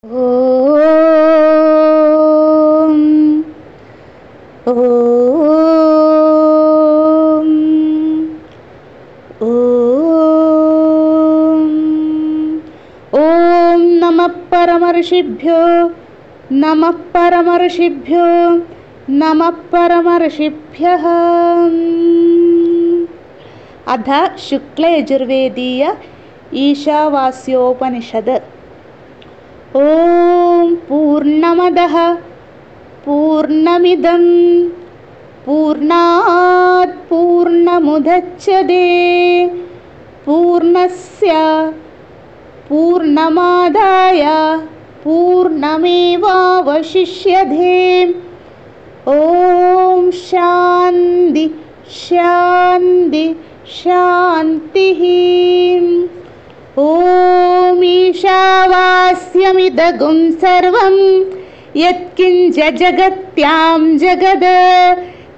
ఓం ఓం ఓం ఓం నమః పరమర్షిభ్యో నమః పరమర్షిభ్యో నమః పరమర్షిభ్యః. అథ శుక్లయజుర్వేదీయ ఈశావాస్యోపనిషద్. ఓం పూర్ణమదః పూర్ణమిదం పూర్ణాత్ పూర్ణముదచ్యతే పూర్ణస్య పూర్ణమాదాయ పూర్ణమేవావశిష్యతే. ఓం శాంతి శాంతి శాంతిః. ఓం ఈశావాస్యమిదగుం సర్వం యత్కించ జగత్యాం జగద్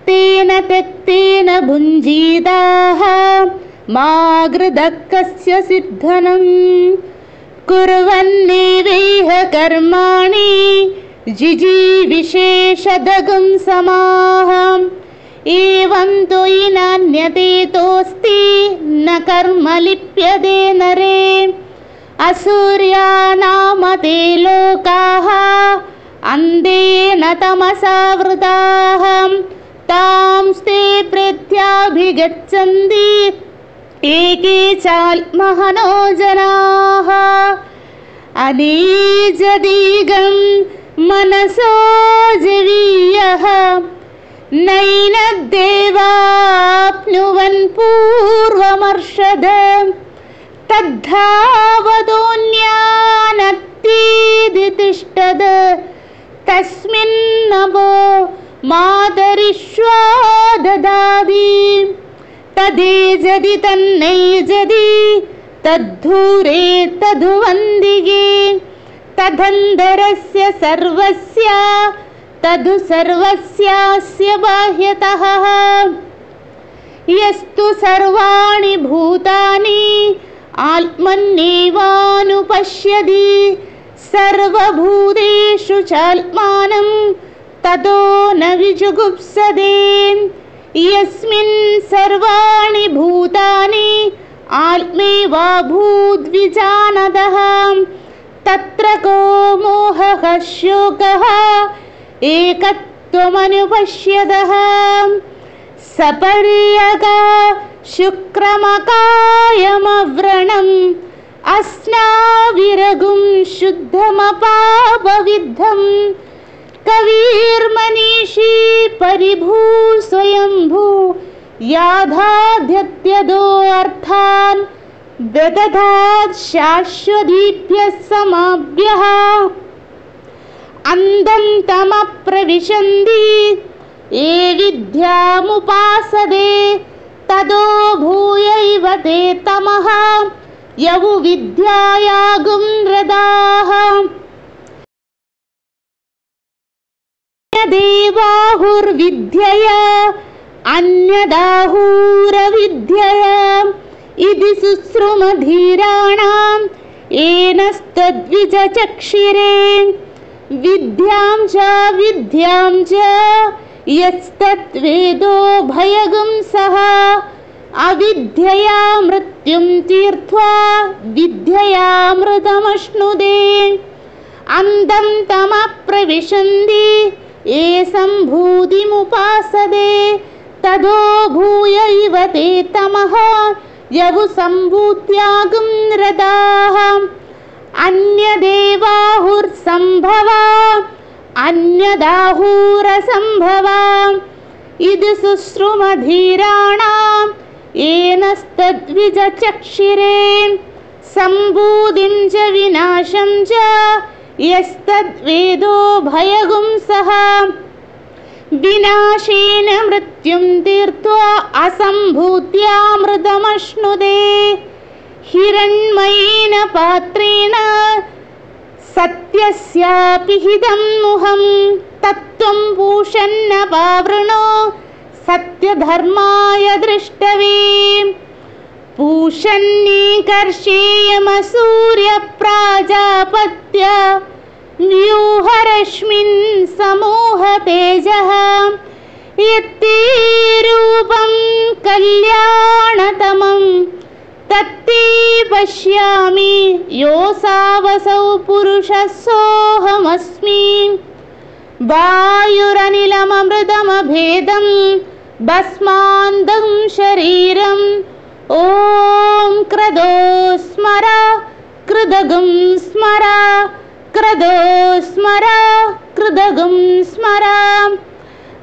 తేన తక్తేన భుంజీతాః మా గృధః కస్య సిద్ధనం కుర్వన్నేవేహ కర్మాణి జిజీవిషేషదగుం సమాః. ఏవం తు నాన్యతేతోస్తి న కర్మ లిప్యతే నరే అసూర్యానామతే లోకాః అంధేన తమసావృతాః తాంస్తే ప్రత్యాభిగచ్చన్తి ఏకే చాల్మహనో జనాః. అనీజదీగం మనసో జవీయః నైనద్దేవాప్నువన్ పూర్వమర్షద్ తద్ధావదోన్యానత్తీది తిష్టద్ తస్మిన్నభో మాతరిష్వా దదాది తదేజది తన్నైజది తద్ధూరే తధువందిగే తదంధరస్య సర్వస్య తదు సర్వస్యాస్య బాహ్యతః. యస్తు సర్వాణి భూతాని ఆత్మన్నేవానుపశ్యతి సర్వభూతేషు చాత్మానం తతో న విజుగుప్సతే. యస్మిన్ సర్వాణి భూతాని ఆత్మేవాభూద్విజానదః తత్ర కో మోహః శోకః ఏకత్వమనుపశ్యతః. సపర్యగా శుక్రమకాయమవ్రణం అస్నావిరగుం శుద్ధమపాపవిద్ధం కవిర్మనీషీ పరిభూ స్వయంభూ యాధాధ్యత్యదో అర్థాన్ దదధాత్ శాశ్వతీభ్యః సమాభ్యః. అంధంతమప్రవిశంతి ఏ విద్యాముపాసతే తదో భూయైవ తే తమః యవు విద్యాయాగుం రదాః. దేవాహుర్విద్యయా అన్యదాహూరవిద్యయా ఇది శుశ్రుమధీరాణాం ఏనస్తద్విజచక్షిరే. విద్యాం చ యస్తద్వేదో భయగుం సహ అవిద్యయా మృత్యుం తీర్త్వా విద్యయామృతమశ్నుతే. అంధం తమప్రవిశంతి ఏ సంభూతిముపాసతే తదో భూయైవ తే తమః యవు సంభూత్యాగుం రదాః. అన్యదేవాహుర్సంభవా అన్యదాహూరసంభవా ఇది శుశ్రుమధీరాణాం ఏనస్తద్విజచక్షిరే. సంభూతిం చ వినాశం చ యస్తద్వేదో భయగుం సహ వినాశేన మృత్యుం తీర్త్వా అసంభూత్యామృతమశ్నుతే. హిరణ్మయేన పాత్రేణ సత్యస్యాపిహితం ముహం తత్వం పూషన్న పావృణో సత్యధర్మాయ దృష్టవే. పూషన్నీకర్షేయమసూర్య ప్రాజాపత్య व्यूहरश्मिन् समूहतेजः यत्ते रूपं कल्याणतमं तत्ते पश्यामि योऽसावसौ पुरुषः सोऽहमस्मि वायुरनिलममृतमभेदं भस्मान्दं शरीरम् ॐ क्रदो स्मर कृदगं स्मर क्रदो स्मर कृदगं स्मर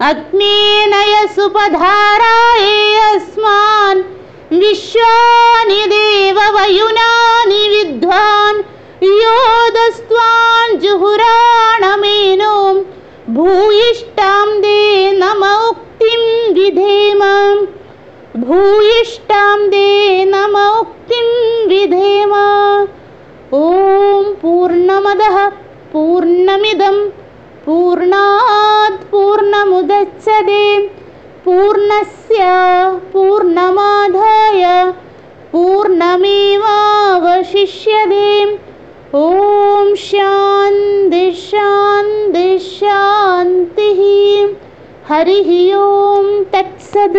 अग्नेनय सुपधाराये अस्मान् विश्वानि देववयुनानि विद्वान् योदस्त्वान् जुहुराणमेनो भूयिष्ठां दे नम उक्तिं विधेम भूयिष्ठां दे नम उक्तिं विधेम। ॐ पूर्णमदः पूर्णमिदं पूर्णात् पूर्णमुदच्यते पूर्णस्य पूर्णमादाय पूर्णमेवावशिष्यते। ॐ शान्ति शान्ति शान्तिः। हरिः ओं तत्सत्।